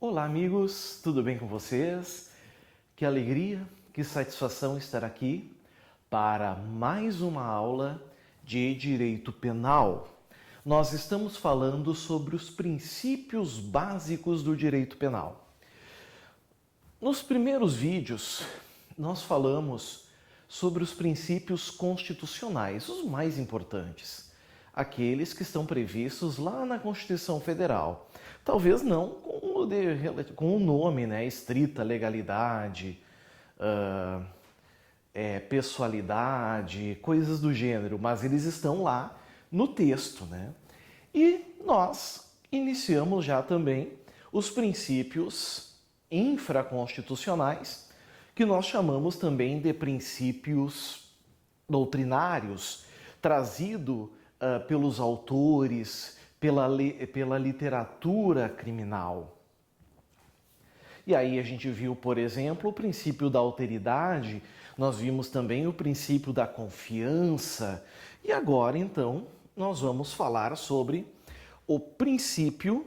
Olá, amigos, tudo bem com vocês? Que alegria, que satisfação estar aqui para mais uma aula de Direito Penal. Nós estamos falando sobre os princípios básicos do direito penal. Nos primeiros vídeos, nós falamos sobre os princípios constitucionais, os mais importantes, aqueles que estão previstos lá na Constituição Federal. Talvez não com o nome, né? Estrita legalidade, pessoalidade, coisas do gênero, mas eles estão lá no texto, né? E nós iniciamos já também os princípios infraconstitucionais, que nós chamamos também de princípios doutrinários, trazido pelos autores, pela literatura criminal. E aí a gente viu, por exemplo, o princípio da alteridade, nós vimos também o princípio da confiança, e agora então nós vamos falar sobre o princípio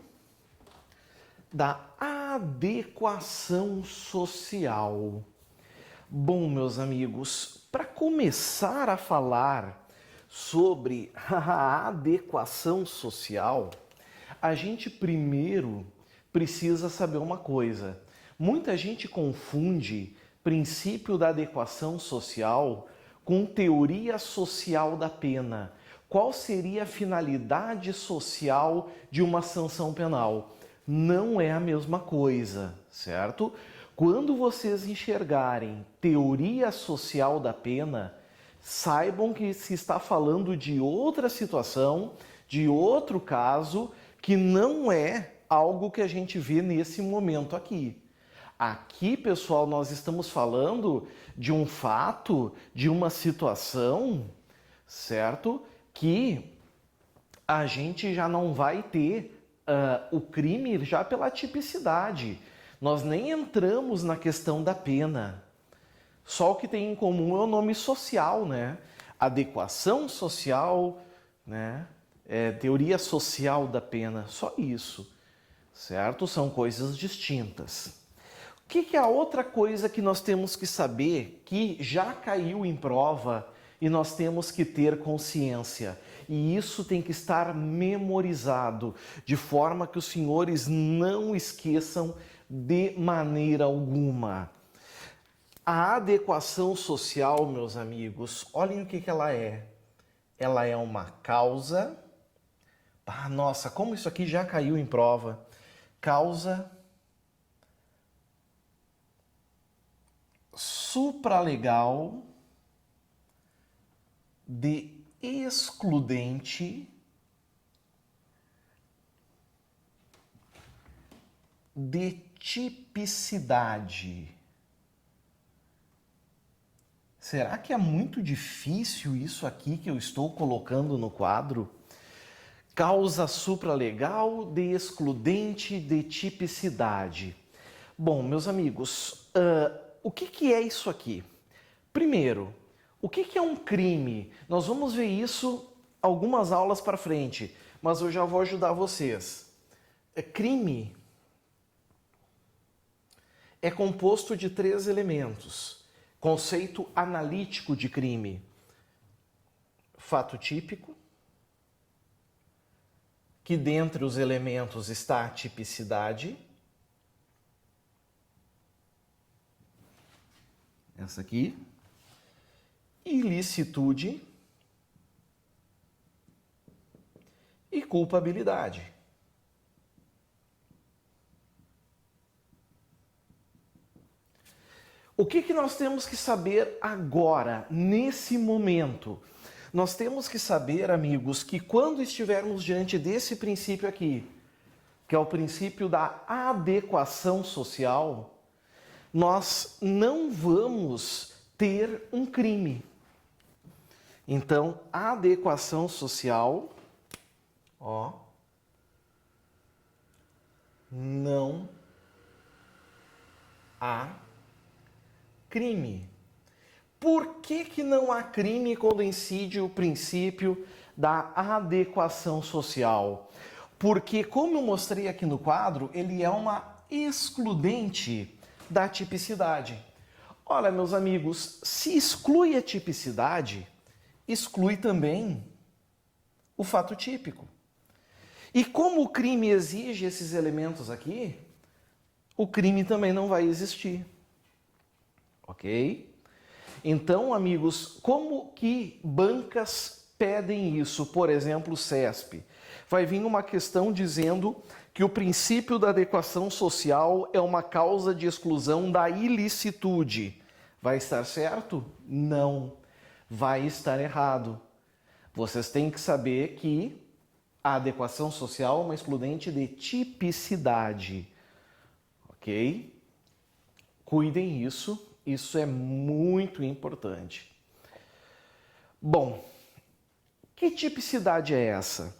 da adequação social. Bom, meus amigos, para começar a falar sobre a adequação social, a gente primeiro precisa saber uma coisa. Muita gente confunde princípio da adequação social com teoria social da pena. Qual seria a finalidade social de uma sanção penal? Não é a mesma coisa, certo? Quando vocês enxergarem teoria social da pena, saibam que se está falando de outra situação, de outro caso, que não é algo que a gente vê nesse momento aqui. Aqui, pessoal, nós estamos falando de um fato, de uma situação, certo? Que a gente já não vai ter o crime já pela tipicidade. Nós nem entramos na questão da pena. Só o que tem em comum é o nome social, né? Adequação social, né? Teoria social da pena, só isso, certo? São coisas distintas. O que é a outra coisa que nós temos que saber que já caiu em prova e nós temos que ter consciência? E isso tem que estar memorizado, de forma que os senhores não esqueçam de maneira alguma. A adequação social, meus amigos, olhem o que ela é. Ela é uma causa... nossa, como isso aqui já caiu em prova. Causa supralegal de excludente de tipicidade. Será que é muito difícil isso aqui que eu estou colocando no quadro? Causa supralegal de excludente de tipicidade. Bom, meus amigos, o que é isso aqui? Primeiro, o que é um crime? Nós vamos ver isso algumas aulas para frente, mas eu já vou ajudar vocês. Crime é composto de 3 elementos. Conceito analítico de crime: fato típico, que dentre os elementos está a tipicidade. Essa aqui. Ilicitude e culpabilidade. O que nós temos que saber agora, nesse momento? Nós temos que saber, amigos, que quando estivermos diante desse princípio aqui, que é o princípio da adequação social, nós não vamos ter um crime. Então, a adequação social, não há crime. Por que não há crime quando incide o princípio da adequação social? Porque, como eu mostrei aqui no quadro, ele é uma excludente da tipicidade. Olha, meus amigos, se exclui a tipicidade, exclui também o fato típico. E como o crime exige esses elementos aqui, o crime também não vai existir. Ok? Então, amigos, como que bancas pedem isso? Por exemplo, o CESP. Vai vir uma questão dizendo que o princípio da adequação social é uma causa de exclusão da ilicitude. Vai estar certo? Não. Vai estar errado. Vocês têm que saber que a adequação social é uma excludente de tipicidade. Ok? Cuidem isso é muito importante. Bom, que tipicidade é essa?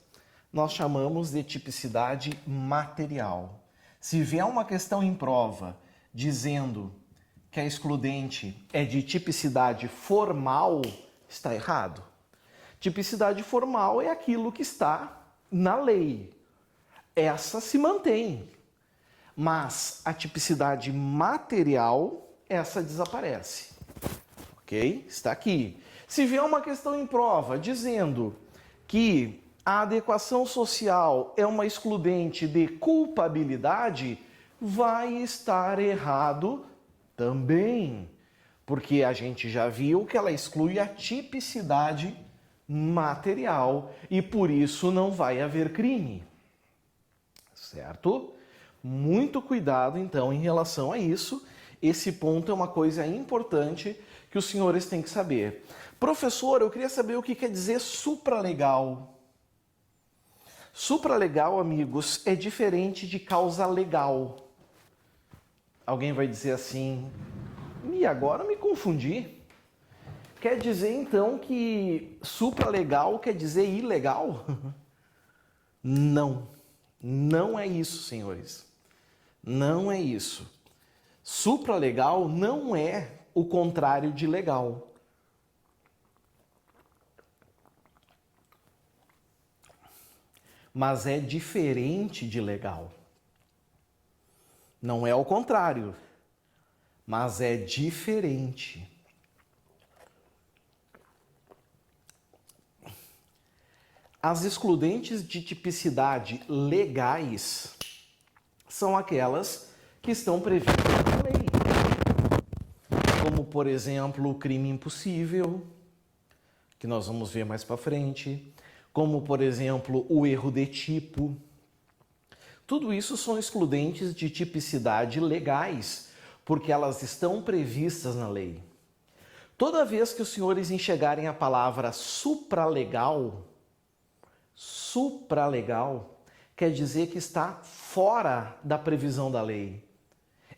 Nós chamamos de tipicidade material. Se vier uma questão em prova dizendo que a excludente é de tipicidade formal, está errado. Tipicidade formal é aquilo que está na lei. Essa se mantém. Mas a tipicidade material, essa desaparece. Ok? Está aqui. Se vier uma questão em prova dizendo que a adequação social é uma excludente de culpabilidade, vai estar errado também. Porque a gente já viu que ela exclui a tipicidade material e por isso não vai haver crime. Certo? Muito cuidado, então, em relação a isso. Esse ponto é uma coisa importante que os senhores têm que saber. Professor, eu queria saber o que quer dizer supralegal. Supralegal, amigos, é diferente de causa legal. Alguém vai dizer assim, e agora me confundi. Quer dizer, então, que supralegal quer dizer ilegal? Não, não é isso, senhores. Não é isso. Supralegal não é o contrário de legal. Mas é diferente de legal. Não é o contrário, mas é diferente. As excludentes de tipicidade legais são aquelas que estão previstas na lei. Como, por exemplo, o crime impossível, que nós vamos ver mais para frente. Como, por exemplo, o erro de tipo. Tudo isso são excludentes de tipicidade legais, porque elas estão previstas na lei. Toda vez que os senhores enxergarem a palavra supralegal, quer dizer que está fora da previsão da lei.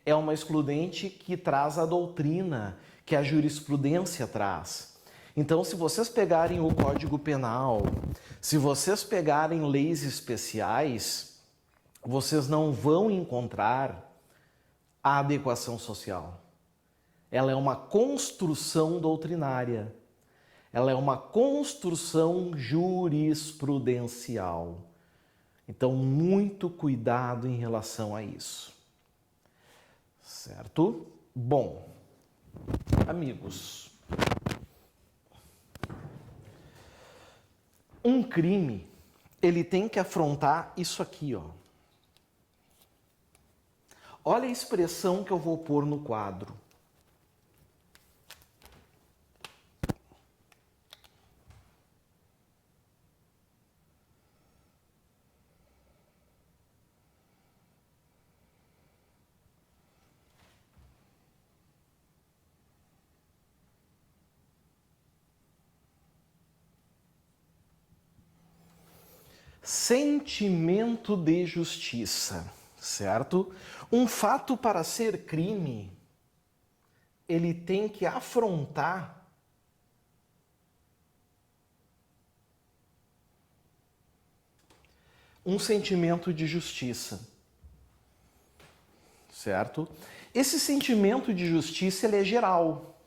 É uma excludente que traz a doutrina, que a jurisprudência traz. Então, se vocês pegarem o Código Penal, se vocês pegarem leis especiais, vocês não vão encontrar a adequação social. Ela é uma construção doutrinária. Ela é uma construção jurisprudencial. Então, muito cuidado em relação a isso. Certo? Bom, amigos, um crime, ele tem que afrontar isso aqui, ó. Olha a expressão que eu vou pôr no quadro. Sentimento de justiça, certo? Um fato para ser crime, ele tem que afrontar um sentimento de justiça, certo? Esse sentimento de justiça, ele é geral.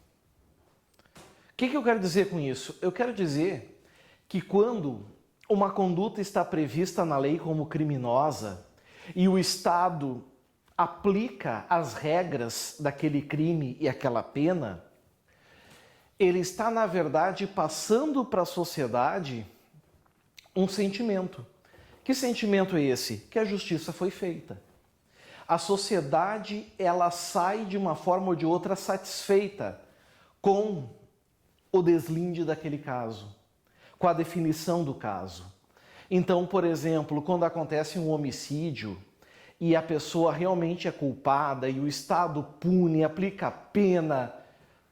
O que eu quero dizer com isso? Eu quero dizer que quando uma conduta está prevista na lei como criminosa e o Estado aplica as regras daquele crime e aquela pena, ele está, na verdade, passando para a sociedade um sentimento. Que sentimento é esse? Que a justiça foi feita. A sociedade, ela sai de uma forma ou de outra satisfeita com o deslinde daquele caso, com a definição do caso. Então, por exemplo, quando acontece um homicídio e a pessoa realmente é culpada e o Estado pune, aplica a pena,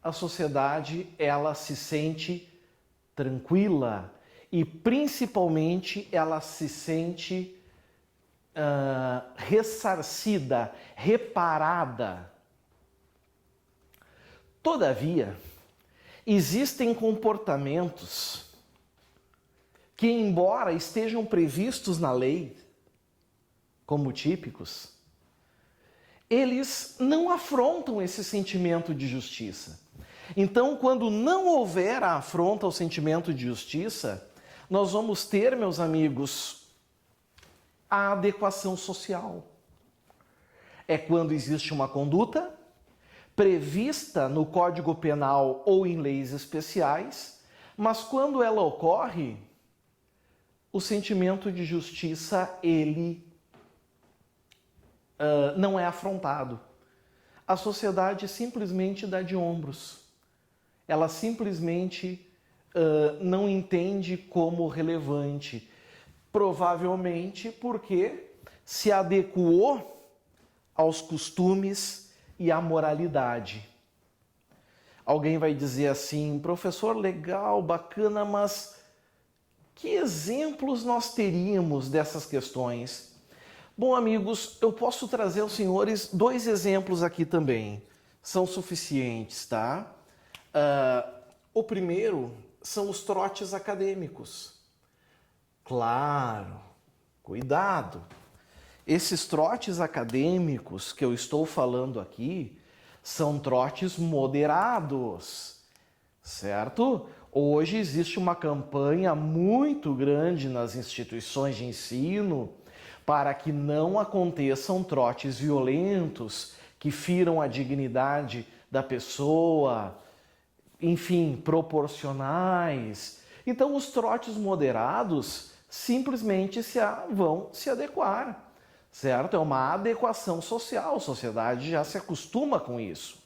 a sociedade, ela se sente tranquila e principalmente ela se sente ressarcida, reparada. Todavia, existem comportamentos que, embora estejam previstos na lei como típicos, eles não afrontam esse sentimento de justiça. Então, quando não houver a afronta ao sentimento de justiça, nós vamos ter, meus amigos, a adequação social. É quando existe uma conduta prevista no Código Penal ou em leis especiais, mas quando ela ocorre, o sentimento de justiça, ele não é afrontado. A sociedade simplesmente dá de ombros. Ela simplesmente não entende como relevante. Provavelmente porque se adequou aos costumes e à moralidade. Alguém vai dizer assim, professor, legal, bacana, mas que exemplos nós teríamos dessas questões? Bom, amigos, eu posso trazer aos senhores 2 exemplos aqui também. São suficientes, tá? O primeiro são os trotes acadêmicos. Claro, cuidado. Esses trotes acadêmicos que eu estou falando aqui são trotes moderados, certo? Hoje existe uma campanha muito grande nas instituições de ensino para que não aconteçam trotes violentos que firam a dignidade da pessoa, enfim, proporcionais. Então, os trotes moderados simplesmente vão se adequar, certo? É uma adequação social, a sociedade já se acostuma com isso.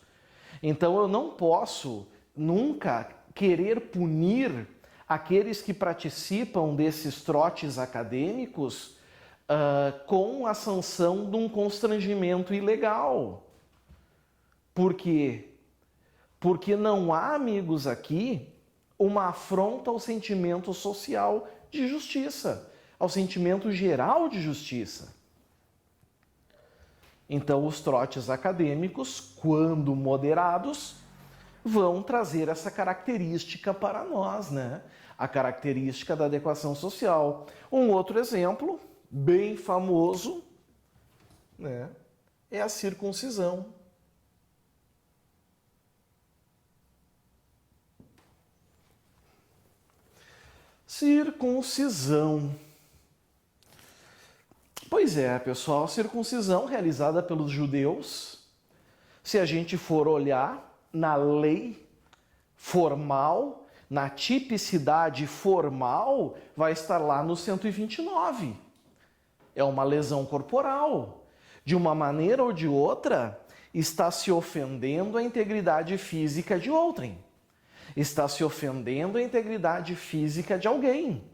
Então, eu não posso nunca querer punir aqueles que participam desses trotes acadêmicos com a sanção de um constrangimento ilegal. Por quê? Porque não há, amigos, aqui uma afronta ao sentimento social de justiça, ao sentimento geral de justiça. Então, os trotes acadêmicos, quando moderados, vão trazer essa característica para nós, né? A característica da adequação social. Um outro exemplo, bem famoso, né, é a circuncisão. Circuncisão. Pois é, pessoal, circuncisão realizada pelos judeus, se a gente for olhar na lei formal, na tipicidade formal, vai estar lá no 129. É uma lesão corporal. De uma maneira ou de outra, está se ofendendo a integridade física de outrem. Está se ofendendo a integridade física de alguém.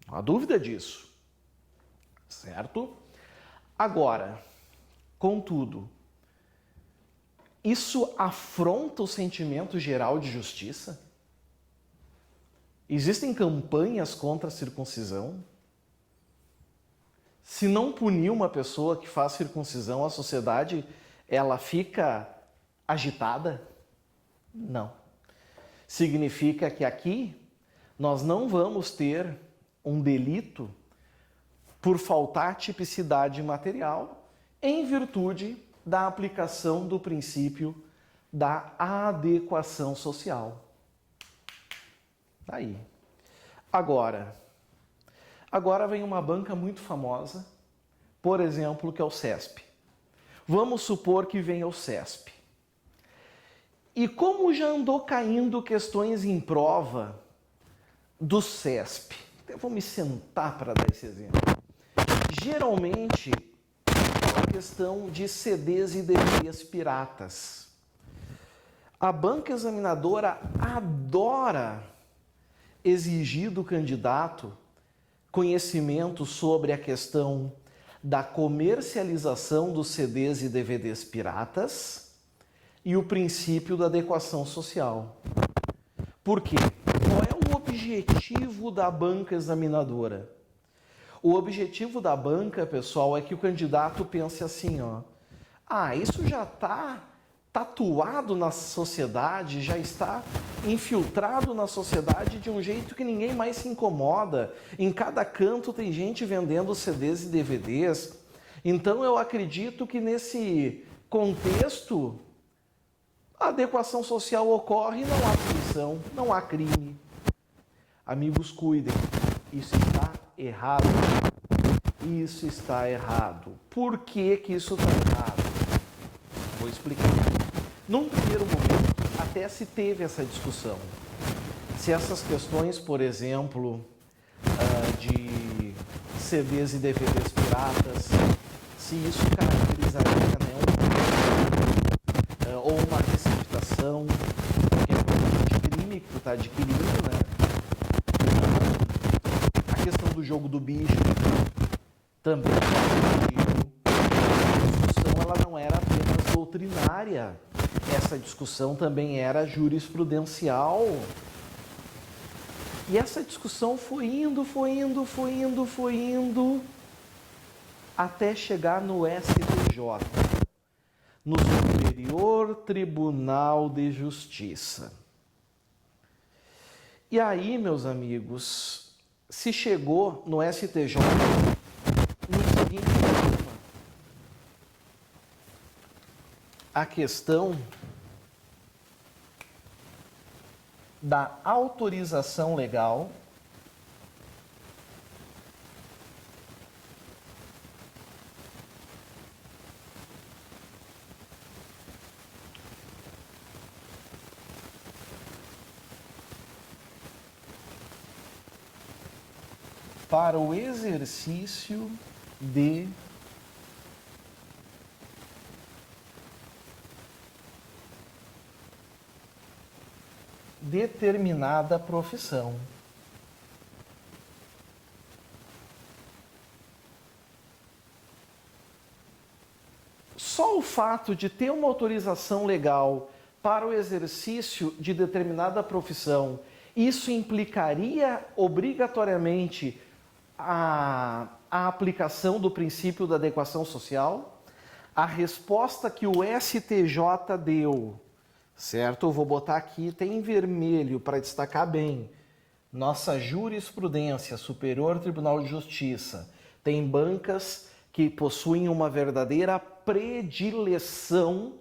Não há dúvida disso. Certo? Agora, contudo, isso afronta o sentimento geral de justiça? Existem campanhas contra a circuncisão? Se não punir uma pessoa que faz circuncisão, a sociedade ela fica agitada? Não. Significa que aqui nós não vamos ter um delito por faltar tipicidade material em virtude da aplicação do princípio da adequação social. Tá aí. Agora vem uma banca muito famosa, por exemplo, que é o CESP. Vamos supor que venha o CESP. E como já andou caindo questões em prova do CESP, eu vou me sentar para dar esse exemplo. Geralmente, a questão de CDs e DVDs piratas. A banca examinadora adora exigir do candidato conhecimento sobre a questão da comercialização dos CDs e DVDs piratas e o princípio da adequação social. Por quê? Qual é o objetivo da banca examinadora? O objetivo da banca, pessoal, é que o candidato pense assim, ó, isso já está tatuado na sociedade, já está infiltrado na sociedade de um jeito que ninguém mais se incomoda. Em cada canto tem gente vendendo CDs e DVDs. Então eu acredito que nesse contexto a adequação social ocorre e não há punição, não há crime. Amigos, cuidem. Isso está errado. Isso está errado. Por que que isso está errado? Vou explicar. Num primeiro momento, até se teve essa discussão. Se essas questões, por exemplo, de CDs e DVDs piratas, se isso caracterizaria, né, ou uma receptação, que é coisa de crime que tu está adquirindo, né? A questão do jogo do bicho também a discussão ela não era apenas doutrinária, essa discussão também era jurisprudencial. E essa discussão foi indo, até chegar no STJ, no Superior Tribunal de Justiça. E aí, meus amigos, se chegou no STJ no seguinte tema: a questão da autorização legal para o exercício de determinada profissão. Só o fato de ter uma autorização legal para o exercício de determinada profissão, isso implicaria obrigatoriamente a aplicação do princípio da adequação social? A resposta que o STJ deu, certo? Eu vou botar aqui, tem em vermelho para destacar bem. Nossa jurisprudência, Superior Tribunal de Justiça, tem bancas que possuem uma verdadeira predileção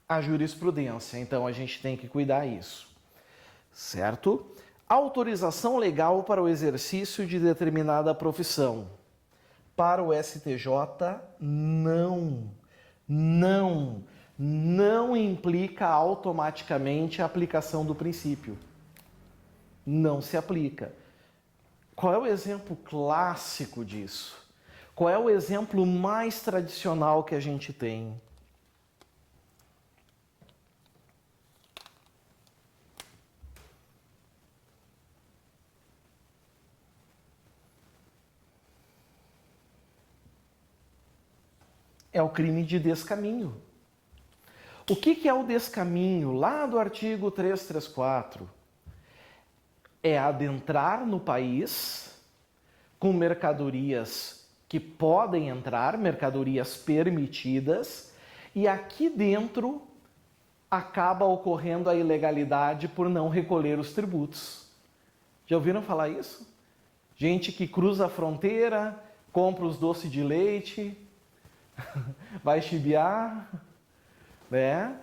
à jurisprudência. Então a gente tem que cuidar isso, certo? Autorização legal para o exercício de determinada profissão. Para o STJ, não implica automaticamente a aplicação do princípio. Não se aplica. Qual é o exemplo clássico disso? Qual é o exemplo mais tradicional que a gente tem? É o crime de descaminho. O que é o descaminho? Lá do artigo 334. É adentrar no país com mercadorias que podem entrar, mercadorias permitidas, e aqui dentro acaba ocorrendo a ilegalidade por não recolher os tributos. Já ouviram falar isso? Gente que cruza a fronteira, compra os doces de leite, vai chibiar, né?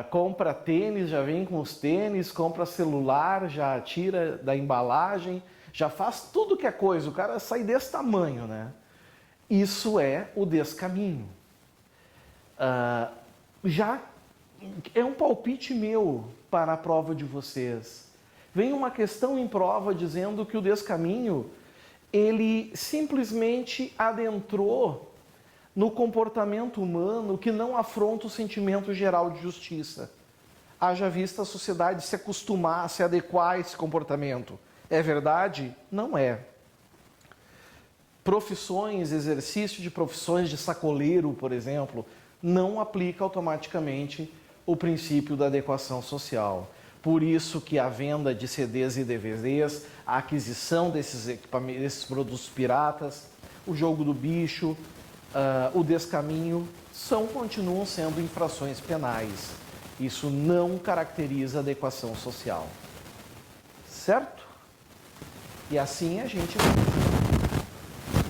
Compra tênis, já vem com os tênis, compra celular, já tira da embalagem, já faz tudo que é coisa, o cara sai desse tamanho, né? Isso é o descaminho. Já é um palpite meu para a prova de vocês. Vem uma questão em prova dizendo que o descaminho, ele simplesmente adentrou no comportamento humano que não afronta o sentimento geral de justiça. Haja vista a sociedade se acostumar, se adequar a esse comportamento. É verdade? Não é. Profissões, exercício de profissões de sacoleiro, por exemplo, não aplica automaticamente o princípio da adequação social. Por isso que a venda de CDs e DVDs, a aquisição desses equipamentos, desses produtos piratas, o jogo do bicho, o descaminho, continuam sendo infrações penais. Isso não caracteriza adequação social. Certo? E assim a gente vai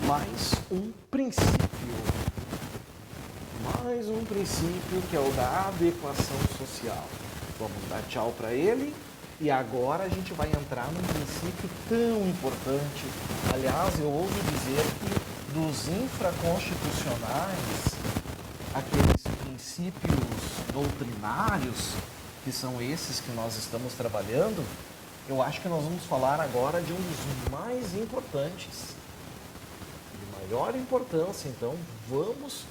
mais um princípio. Mais um princípio que é o da adequação social. Vamos dar tchau para ele. E agora a gente vai entrar num princípio tão importante. Aliás, eu ouvi dizer que dos infraconstitucionais, aqueles princípios doutrinários, que são esses que nós estamos trabalhando, eu acho que nós vamos falar agora de um dos mais importantes, de maior importância. Então, vamos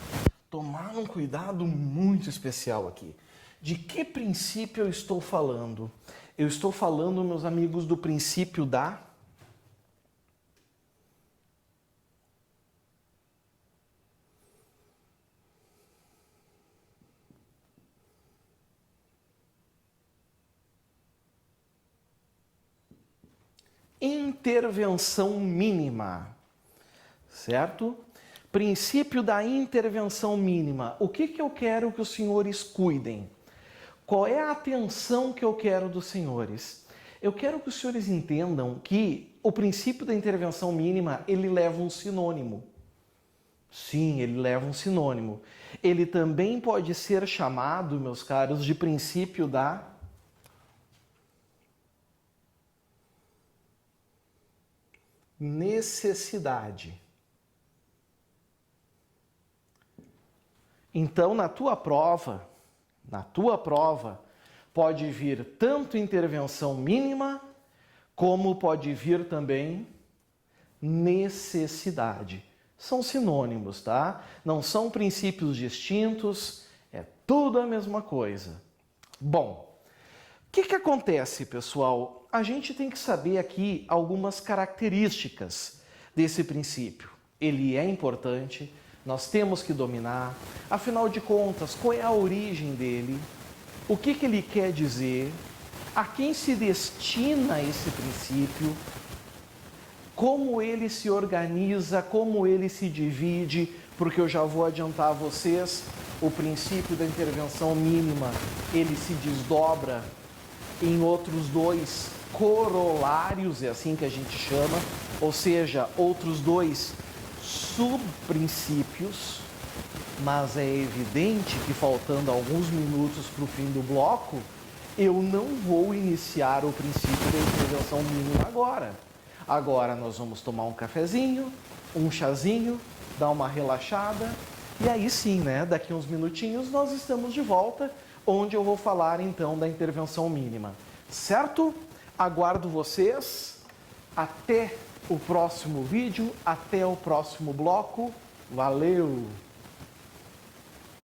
tomar um cuidado muito especial aqui. De que princípio eu estou falando? Eu estou falando, meus amigos, do princípio da intervenção mínima, certo? Princípio da intervenção mínima. O que eu quero que os senhores cuidem? Qual é a atenção que eu quero dos senhores? Eu quero que os senhores entendam que o princípio da intervenção mínima, ele leva um sinônimo. Sim, ele leva um sinônimo. Ele também pode ser chamado, meus caros, de princípio da necessidade. Então, na tua prova, pode vir tanto intervenção mínima, como pode vir também necessidade. São sinônimos, tá? Não são princípios distintos, é tudo a mesma coisa. Bom, o que acontece, pessoal? A gente tem que saber aqui algumas características desse princípio. Ele é importante, nós temos que dominar. Afinal de contas, qual é a origem dele? O que ele quer dizer? A quem se destina esse princípio? Como ele se organiza? Como ele se divide? Porque eu já vou adiantar a vocês, o princípio da intervenção mínima, ele se desdobra em outros dois corolários, é assim que a gente chama, ou seja, outros dois subprincípios, mas é evidente que faltando alguns minutos para o fim do bloco, eu não vou iniciar o princípio da intervenção mínima agora. Agora nós vamos tomar um cafezinho, um chazinho, dar uma relaxada, e aí sim, né, daqui uns minutinhos nós estamos de volta, onde eu vou falar então da intervenção mínima. Certo? Aguardo vocês. Até o próximo vídeo, até o próximo bloco. Valeu!